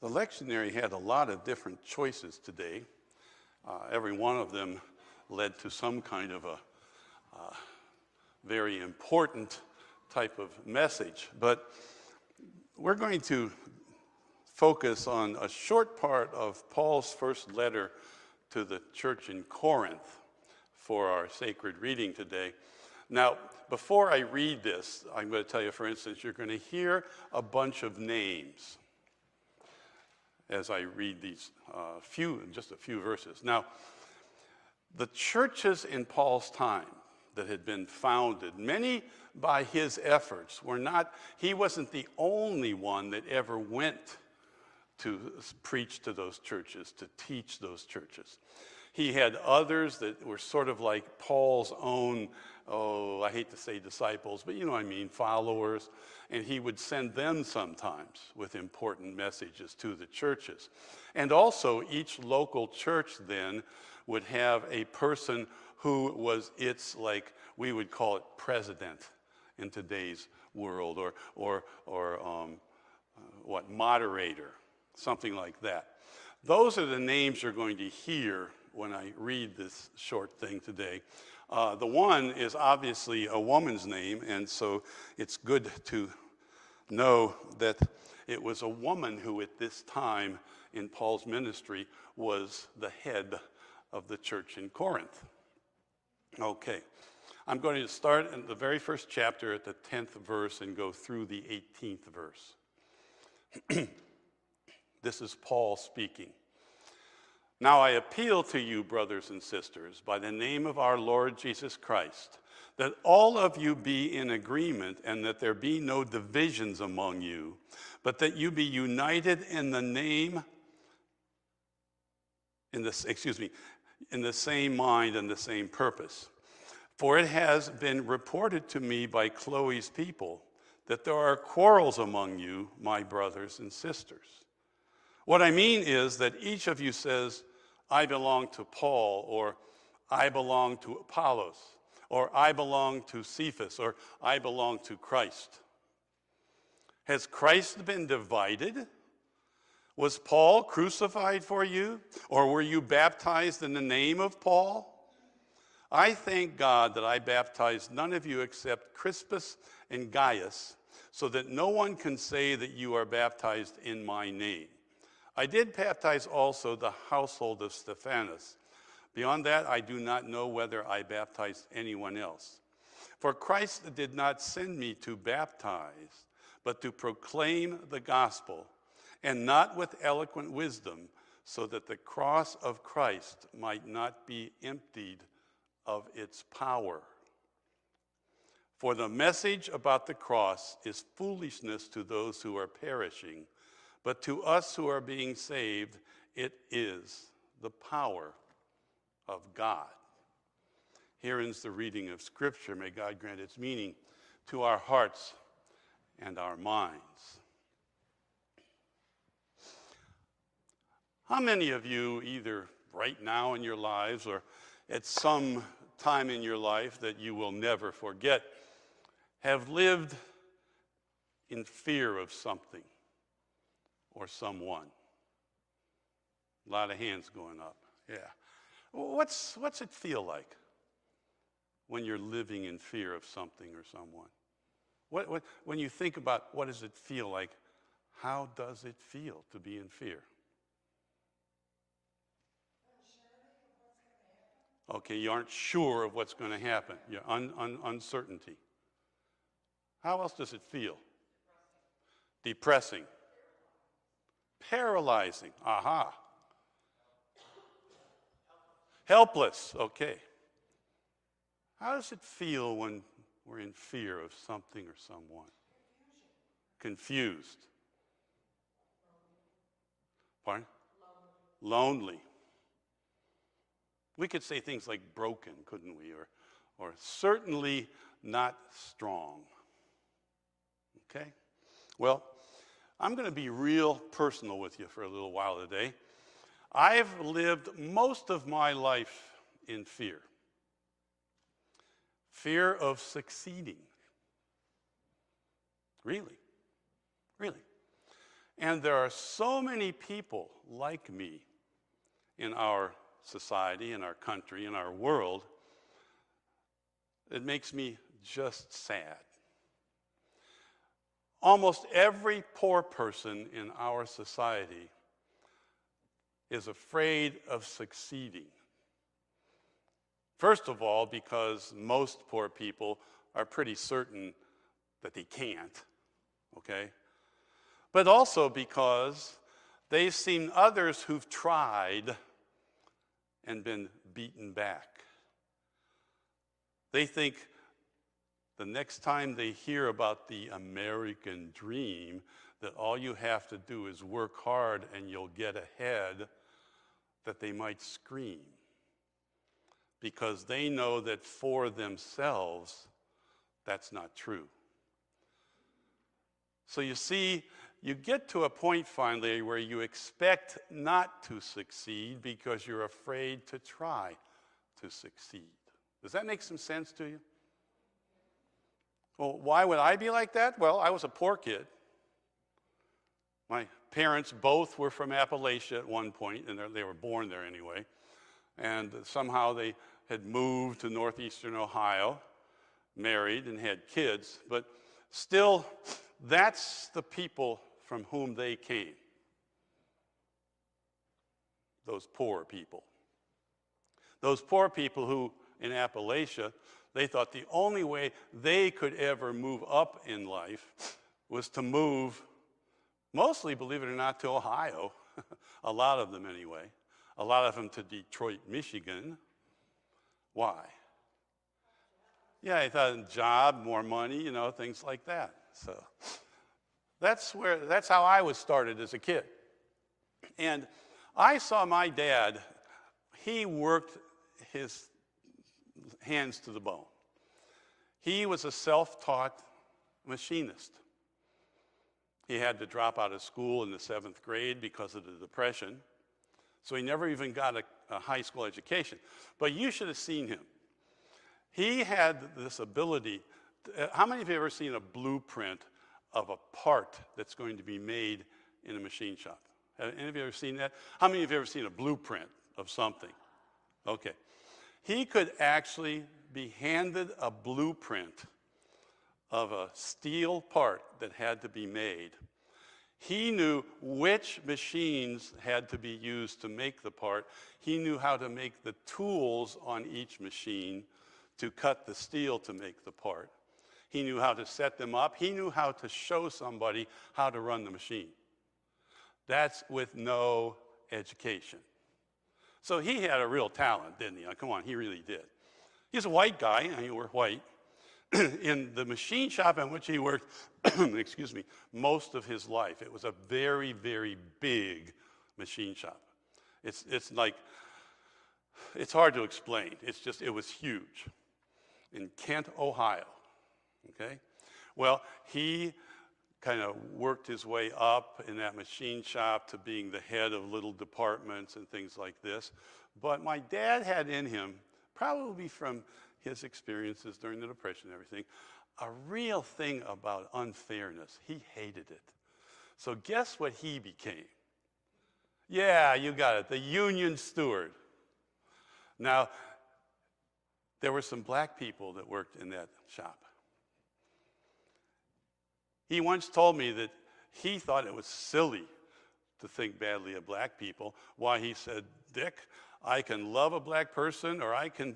The lectionary had a lot of different choices today. Every one of them led to some kind of a very important type of message. But we're going to focus on a short part of Paul's first letter to the church in Corinth for our sacred reading today. Now, before I read this, I'm going to tell you, for instance, you're going to hear a bunch of names as I read these just a few verses. Now, the churches in Paul's time that had been founded, many by his efforts, he wasn't the only one that ever went to preach to those churches, to teach those churches. He had others that were sort of like Paul's own, I hate to say disciples, but you know what I mean, followers. And he would send them sometimes with important messages to the churches. And also each local church then would have a person who was its, like we would call it, president in today's world, or moderator, something like that. Those are the names you're going to hear when I read this short thing today. The one is obviously a woman's name, and so it's good to know that it was a woman who at this time in Paul's ministry was the head of the church in Corinth. Okay, I'm going to start in the very first chapter at the 10th verse and go through the 18th verse. This is Paul speaking. Now I appeal to you, brothers and sisters, by the name of our Lord Jesus Christ, that all of you be in agreement and that there be no divisions among you, but that you be united in the same mind and the same purpose. For it has been reported to me by Chloe's people that there are quarrels among you, my brothers and sisters. What I mean is that each of you says, I belong to Paul, or I belong to Apollos, or I belong to Cephas, or I belong to Christ. Has Christ been divided? Was Paul crucified for you, or were you baptized in the name of Paul? I thank God that I baptized none of you except Crispus and Gaius, so that no one can say that you are baptized in my name. I did baptize also the household of Stephanas. Beyond that, I do not know whether I baptized anyone else. For Christ did not send me to baptize, but to proclaim the gospel, and not with eloquent wisdom, so that the cross of Christ might not be emptied of its power. For the message about the cross is foolishness to those who are perishing, but to us who are being saved, it is the power of God. Here ends the reading of Scripture. May God grant its meaning to our hearts and our minds. How many of you, either right now in your lives or at some time in your life that you will never forget, have lived in fear of something or someone? A lot of hands going up. Yeah. What's it feel like when you're living in fear of something or someone? When you think about what does it feel like, how does it feel to be in fear? Okay, you aren't sure of what's going to happen. You're uncertainty. How else does it feel? Depressing. Paralyzing. Aha. Helpless. Okay. How does it feel when we're in fear of something or someone? Confused. Pardon? Lonely. We could say things like broken, couldn't we? Or certainly not strong. Okay? Well, I'm going to be real personal with you for a little while today. I've lived most of my life in fear. Fear of succeeding. Really. And there are so many people like me in our society, in our country, in our world. It makes me just sad. Almost every poor person in our society is afraid of succeeding. First of all, because most poor people are pretty certain that they can't, okay? But also because they've seen others who've tried and been beaten back. They think the next time they hear about the American dream, that all you have to do is work hard and you'll get ahead, that they might scream. Because they know that for themselves, that's not true. So you see, you get to a point finally where you expect not to succeed because you're afraid to try to succeed. Does that make some sense to you? Well, why would I be like that? Well, I was a poor kid. My parents both were from Appalachia at one point, and they were born there anyway. And somehow they had moved to northeastern Ohio, married, and had kids. But still, that's the people from whom they came. Those poor people. Those poor people who, in Appalachia, they thought the only way they could ever move up in life was to move, mostly, believe it or not, to Ohio. A lot of them anyway. A lot of them to Detroit, Michigan. Why? Yeah, I thought job, more money, things like that. So that's how I was started as a kid. And I saw my dad, he worked his hands to the bone. He was a self-taught machinist. He had to drop out of school in the 7th grade because of the Depression. So he never even got a high school education. But you should have seen him. He had this ability. How many of you have ever seen a blueprint of a part that's going to be made in a machine shop? Have any of you ever seen that? How many of you have ever seen a blueprint of something? Okay. He could actually be handed a blueprint of a steel part that had to be made. He knew which machines had to be used to make the part. He knew how to make the tools on each machine to cut the steel to make the part. He knew how to set them up. He knew how to show somebody how to run the machine. That's with no education. So he had a real talent, didn't he? Come on, he really did. He's a white guy, and you were white. In the machine shop in which he worked, excuse me, most of his life. It was a very, very big machine shop. It's hard to explain. It was huge. In Kent, Ohio, okay? Well, he kind of worked his way up in that machine shop to being the head of little departments and things like this. But my dad had in him, probably from his experiences during the Depression and everything, a real thing about unfairness. He hated it. So guess what he became? Yeah, you got it, the union steward. Now, there were some black people that worked in that shop. He once told me that he thought it was silly to think badly of black people. Why, he said, Dick, I can love a black person or I can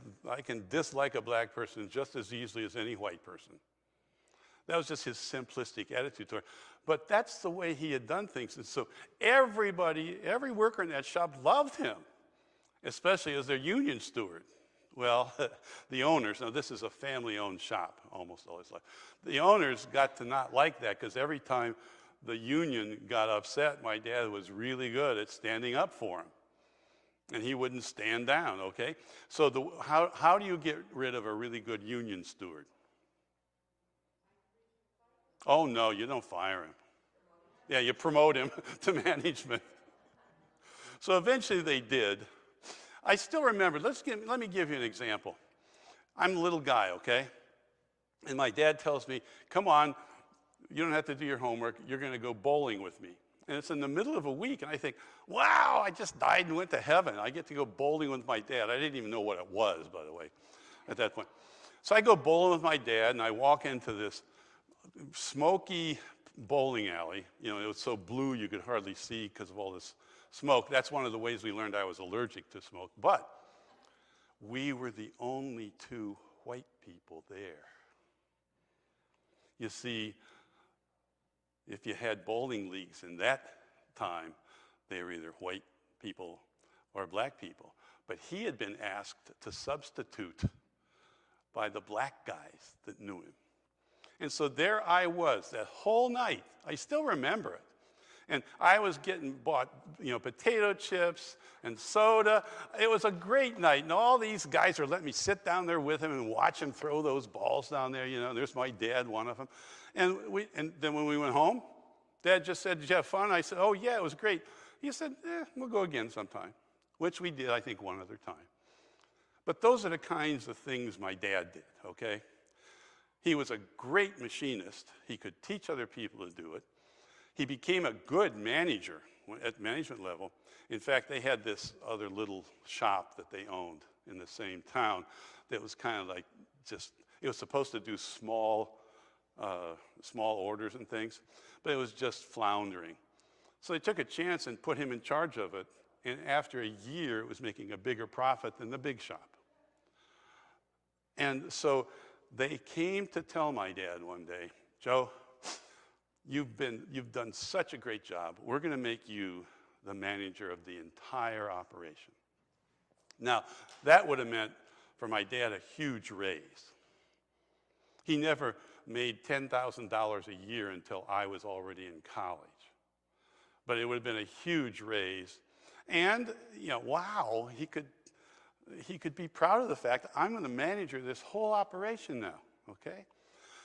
dislike a black person just as easily as any white person. That was just his simplistic attitude toward it. But that's the way he had done things. And so every worker in that shop loved him, especially as their union steward. Well, the owners, now this is a family-owned shop almost all his life. The owners got to not like that because every time the union got upset, my dad was really good at standing up for him. And he wouldn't stand down, okay? So how do you get rid of a really good union steward? Oh, no, you don't fire him. Yeah, you promote him to management. So eventually they did. I still remember, let me give you an example. I'm a little guy, okay? And my dad tells me, come on, you don't have to do your homework. You're going to go bowling with me. And it's in the middle of a week, and I think, wow, I just died and went to heaven. I get to go bowling with my dad. I didn't even know what it was, by the way, at that point. So I go bowling with my dad, and I walk into this smoky bowling alley. You know, it was so blue you could hardly see because of all this smoke. That's one of the ways we learned I was allergic to smoke. But we were the only two white people there. You see, if you had bowling leagues in that time, they were either white people or black people. But he had been asked to substitute by the black guys that knew him. And so there I was that whole night. I still remember it. And I was getting bought, potato chips and soda. It was a great night. And all these guys are letting me sit down there with him and watch him throw those balls down there. There's my dad, one of them. And then when we went home, Dad just said, "Did you have fun?" I said, "Oh, yeah, it was great." He said, "We'll go again sometime," which we did, I think, one other time. But those are the kinds of things my dad did, okay? He was a great machinist. He could teach other people to do it. He became a good manager at management level. In fact, they had this other little shop that they owned in the same town that was kind of like it was supposed to do small orders and things, but it was just floundering. So they took a chance and put him in charge of it, and after a year, it was making a bigger profit than the big shop. And so they came to tell my dad one day, "Joe, you've done such a great job. We're going to make you the manager of the entire operation." Now, that would have meant for my dad a huge raise. He never made $10,000 a year until I was already in college. But it would have been a huge raise. And, wow, he could be proud of the fact that I'm going to manage this whole operation now, okay?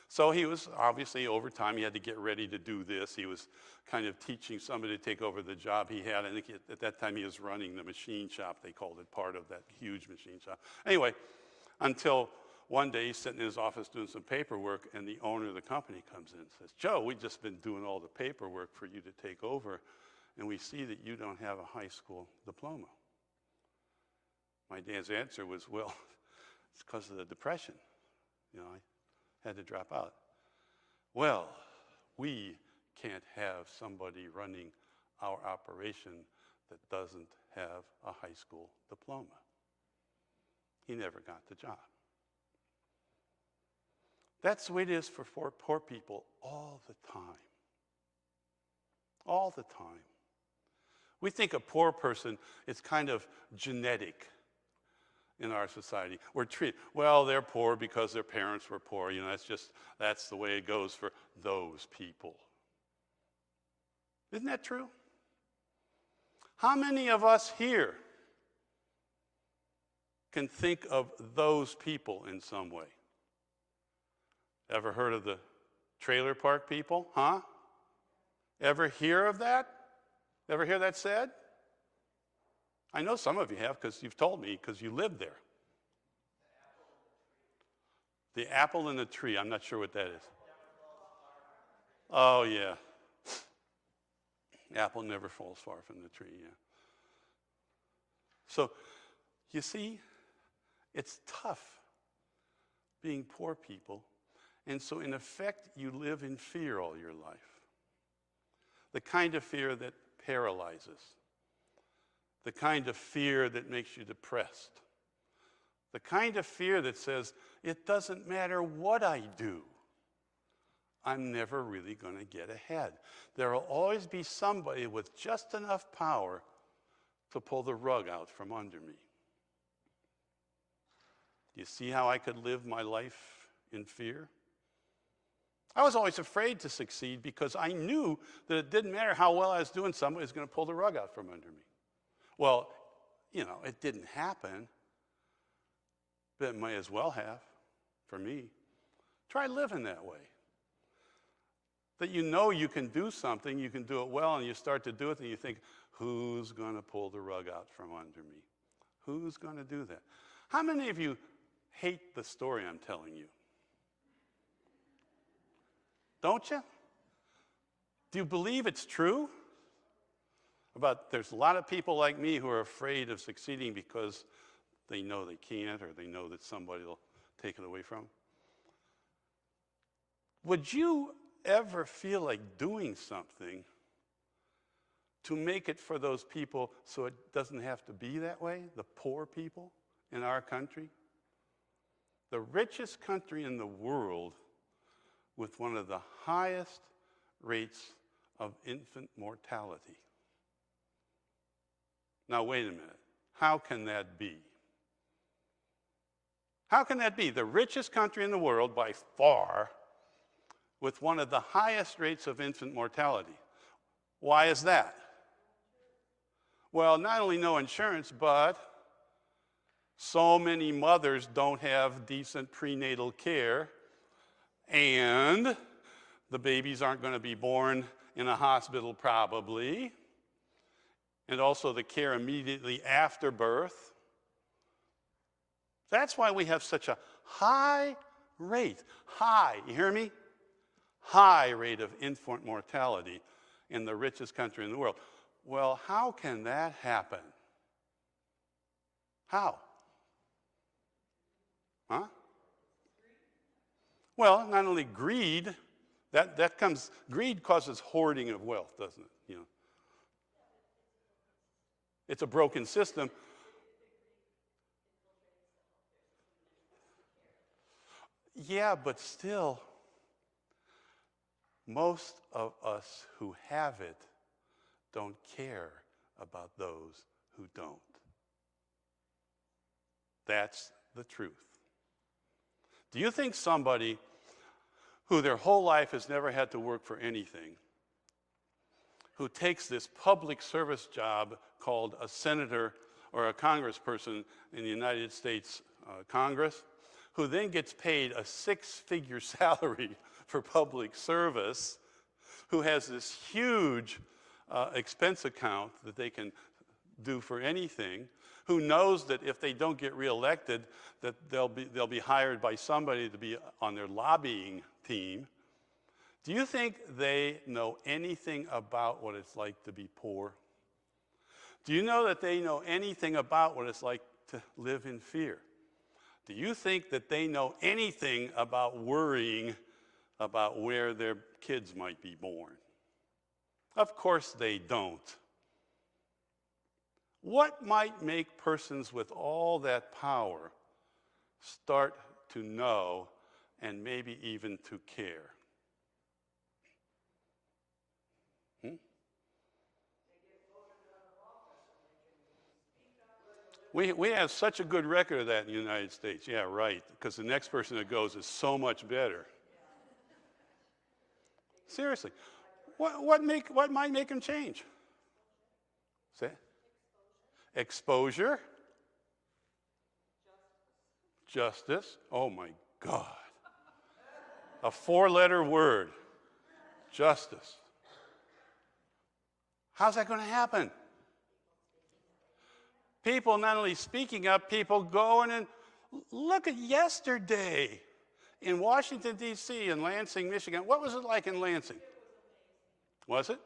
So he was, obviously, over time, he had to get ready to do this. He was kind of teaching somebody to take over the job he had. I think at that time he was running the machine shop, they called it, part of that huge machine shop. Anyway, until one day he's sitting in his office doing some paperwork, and the owner of the company comes in and says, "Joe, we've just been doing all the paperwork for you to take over, and we see that you don't have a high school diploma." My dad's answer was, "Well, it's because of the Depression. I had to drop out." "Well, we can't have somebody running our operation that doesn't have a high school diploma." He never got the job. That's the way it is for poor people all the time. All the time. We think a poor person is kind of genetic in our society. We're treated, well, they're poor because their parents were poor. That's the way it goes for those people. Isn't that true? How many of us here can think of those people in some way? Ever heard of the trailer park people? Huh? Ever hear of that? Ever hear that said? I know some of you have because you've told me because you lived there. The apple in the tree. I'm not sure what that is. Oh, yeah. Apple never falls far from the tree, yeah. So, you see, it's tough being poor people. And so, in effect, you live in fear all your life. The kind of fear that paralyzes. The kind of fear that makes you depressed. The kind of fear that says, it doesn't matter what I do, I'm never really going to get ahead. There will always be somebody with just enough power to pull the rug out from under me. Do you see how I could live my life in fear? I was always afraid to succeed because I knew that it didn't matter how well I was doing, somebody was going to pull the rug out from under me. Well, it didn't happen, but it might as well have for me. Try living that way. That you can do something, you can do it well, and you start to do it, and you think, who's going to pull the rug out from under me? Who's going to do that? How many of you hate the story I'm telling you? Don't you? Do you believe it's true? But there's a lot of people like me who are afraid of succeeding because they know they can't, or they know that somebody will take it away from them. Would you ever feel like doing something to make it for those people so it doesn't have to be that way, the poor people in our country? The richest country in the world with one of the highest rates of infant mortality. Now, wait a minute. How can that be? How can that be? The richest country in the world by far with one of the highest rates of infant mortality. Why is that? Well, not only no insurance, but so many mothers don't have decent prenatal care, and the babies aren't going to be born in a hospital probably, and also the care immediately after birth. That's why we have such a high rate, you hear me? High rate of infant mortality in the richest country in the world. Well, how can that happen? How? Huh? Well, not only greed, greed causes hoarding of wealth, doesn't it? You know, it's a broken system. Yeah, but still, most of us who have it don't care about those who don't. That's the truth. Do you think somebody who their whole life has never had to work for anything, who takes this public service job called a senator or a congressperson in the United States Congress, who then gets paid a six-figure salary for public service, who has this huge expense account that they can do for anything, who knows that if they don't get reelected, that they'll be hired by somebody to be on their lobbying team. Do you think they know anything about what it's like to be poor? Do you know that they know anything about what it's like to live in fear? Do you think that they know anything about worrying about where their kids might be born? Of course they don't. What might make persons with all that power start to know and maybe even to care? We have such a good record of that in the United States. Yeah, right, because the next person that goes is so much better. Seriously, what might make them change? Say it. Exposure. Justice. Oh my God. A four-letter word. Justice. How's that going to happen? People not only speaking up, people going and look at yesterday in Washington, D.C., in Lansing, Michigan. What was it like in Lansing? Was it?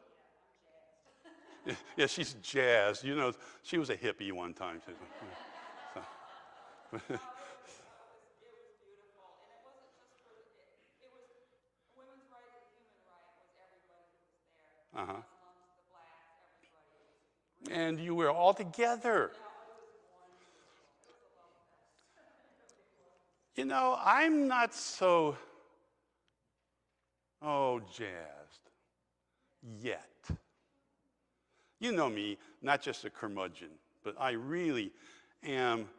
Yeah, she's jazzed. You know, she was a hippie one time. So. It was beautiful, and it wasn't just for it was women's right and human right was everybody who was there. Uh-huh. Muslims, the blacks, everybody. And you were all together. You know, I'm not so, jazzed yet. You know me, not just a curmudgeon, but I really am,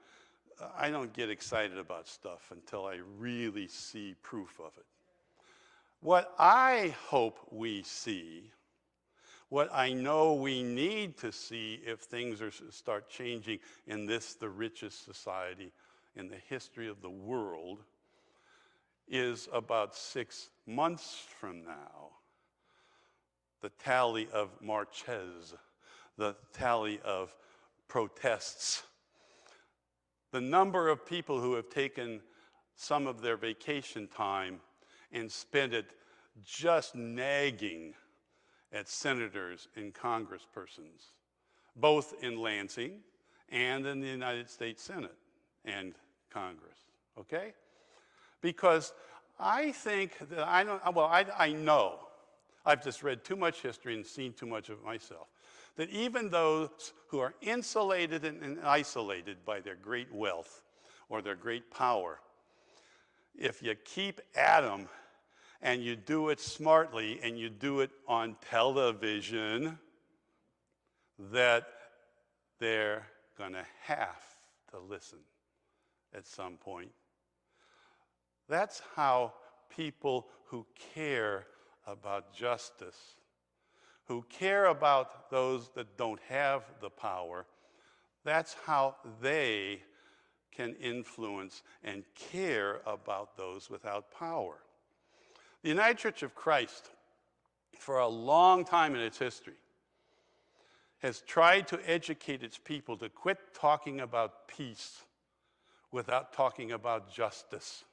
I don't get excited about stuff until I really see proof of it. What I hope we see, what I know we need to see if things start changing in this, the richest society in the history of the world, is about 6 months from now, the tally of marches, the tally of protests, the number of people who have taken some of their vacation time and spent it just nagging at senators and congresspersons both in Lansing and in the United States Senate and Congress, okay? Because I think that I know, I've just read too much history and seen too much of it myself, that even those who are insulated and isolated by their great wealth or their great power, if you keep at them and you do it smartly and you do it on television, that they're going to have to listen at some point. That's how people who care about justice, who care about those that don't have the power, that's how they can influence and care about those without power. The United Church of Christ, for a long time in its history, has tried to educate its people to quit talking about peace without talking about justice.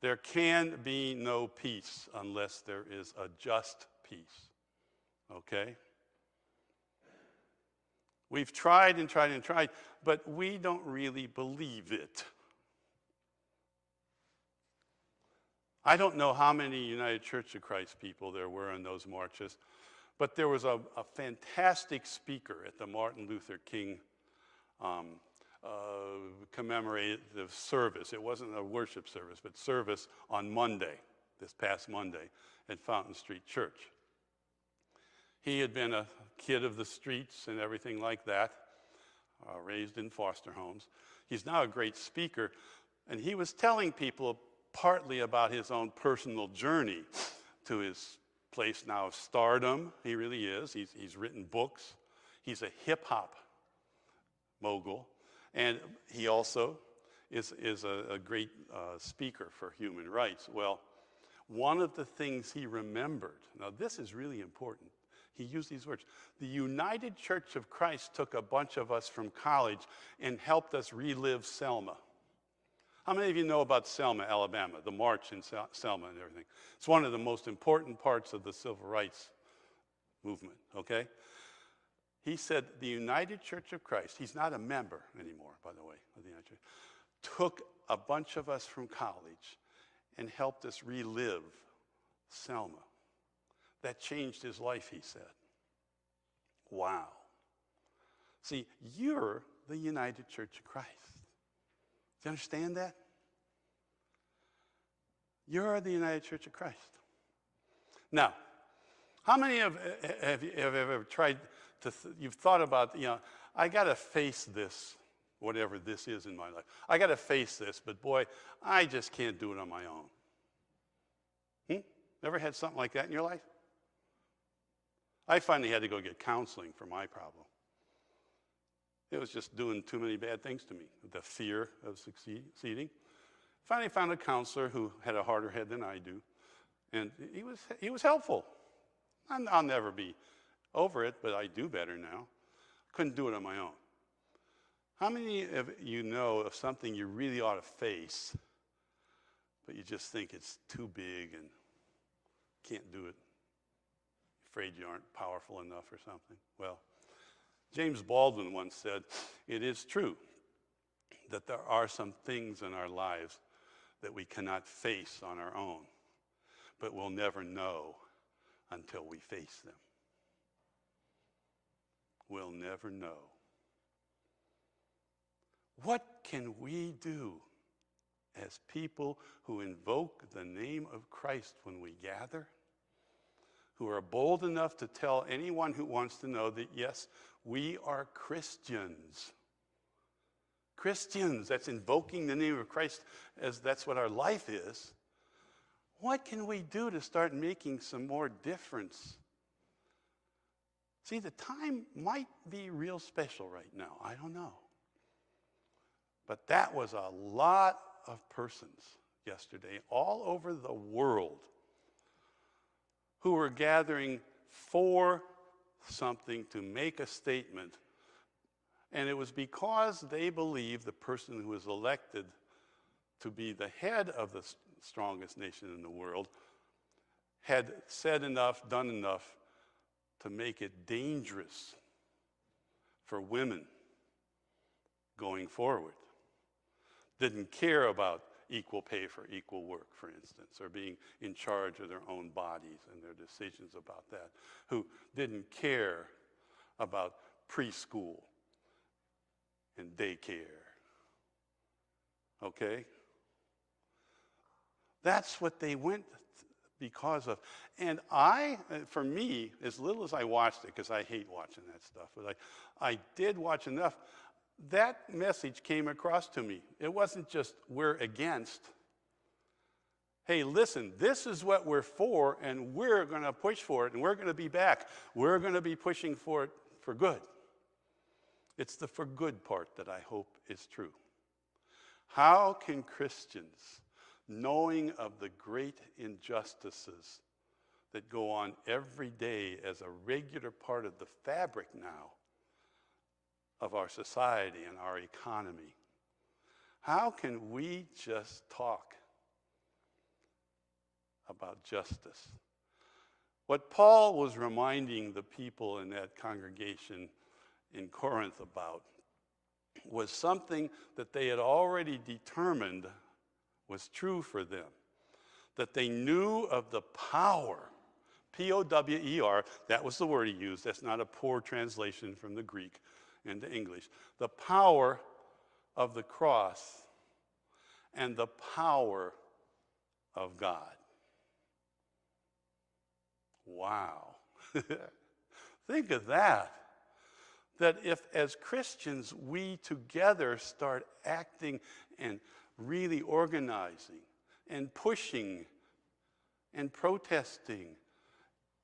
There can be no peace unless there is a just peace, okay? We've tried and tried and tried, but we don't really believe it. I don't know how many United Church of Christ people there were in those marches, but there was a fantastic speaker at the Martin Luther King commemorative service. It wasn't a worship service, but service on Monday, this past Monday, at Fountain Street Church. He had been a kid of the streets and everything like that, raised in foster homes. He's now a great speaker, and he was telling people partly about his own personal journey to his place now of stardom. He really is. He's written books. He's a hip-hop mogul, and he also is a great speaker for human rights. Well, one of the things he remembered, now this is really important, he used these words: the United Church of Christ took a bunch of us from college and helped us relive Selma. How many of you know about Selma, Alabama, the march in Selma and everything? It's one of the most important parts of the civil rights movement, okay? He said the United Church of Christ, he's not a member anymore, by the way, of the United Church, took a bunch of us from college and helped us relive Selma. That changed his life, he said. Wow. See, you're the United Church of Christ. Do you understand that? You're the United Church of Christ. Now, how many have ever tried to, you've thought about, I got to face this, whatever this is in my life. I got to face this, but boy, I just can't do it on my own. Ever had something like that in your life? I finally had to go get counseling for my problem. It was just doing too many bad things to me, the fear of succeeding. Finally found a counselor who had a harder head than I do, and he was helpful. I'll never be over it, but I do better now. Couldn't do it on my own. How many of you know of something you really ought to face, but you just think it's too big and can't do it? Afraid you aren't powerful enough or something? Well, James Baldwin once said, it is true that there are some things in our lives that we cannot face on our own, but we'll never know until we face them. We'll never know. What can we do as people who invoke the name of Christ when we gather? Who are bold enough to tell anyone who wants to know that, yes, we are Christians. Christians, that's invoking the name of Christ as that's what our life is. What can we do to start making some more difference? See, the time might be real special right now. I don't know. But that was a lot of persons yesterday all over the world who were gathering for something to make a statement. And it was because they believed the person who was elected to be the head of the strongest nation in the world had said enough, done enough to make it dangerous for women going forward. Didn't care about equal pay for equal work, for instance, or being in charge of their own bodies and their decisions about that, who didn't care about preschool and daycare. Okay? That's what they went because of. And for me, as little as I watched it, because I hate watching that stuff, but I did watch enough, that message came across to me. It wasn't just we're against. Hey, listen, this is what we're for, and we're going to push for it, and we're going to be back. We're going to be pushing for it for good. It's the for good part that I hope is true. How can Christians, knowing of the great injustices that go on every day as a regular part of the fabric now of our society and our economy, how can we just talk about justice? What Paul was reminding the people in that congregation in Corinth about was something that they had already determined was true for them, that they knew of the power, P-O-W-E-R, that was the word he used, that's not a poor translation from the Greek into English, the power of the cross and the power of God. Wow. Think of that. That if as Christians we together start acting and really organizing and pushing and protesting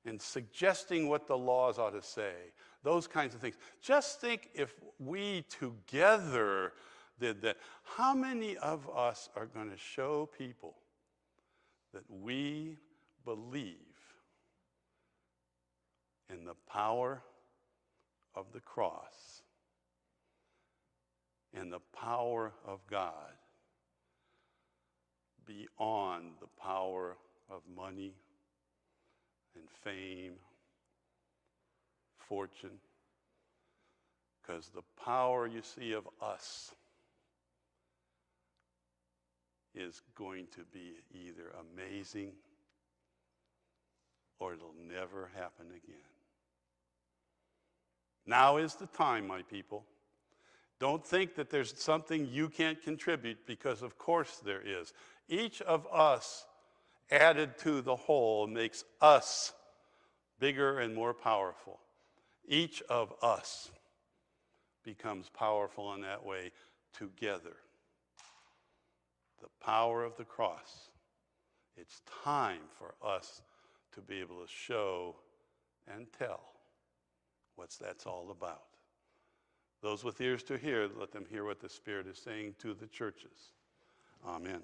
and suggesting what the laws ought to say, those kinds of things. Just think if we together did that. How many of us are going to show people that we believe in the power of the cross and the power of God beyond the power of money and fame, fortune? Because the power you see of us is going to be either amazing or it'll never happen again. Now is the time, my people. Don't think that there's something you can't contribute, because of course there is. Each of us added to the whole makes us bigger and more powerful. Each of us becomes powerful in that way together. The power of the cross. It's time for us to be able to show and tell what that's all about. Those with ears to hear, let them hear what the Spirit is saying to the churches. Amen.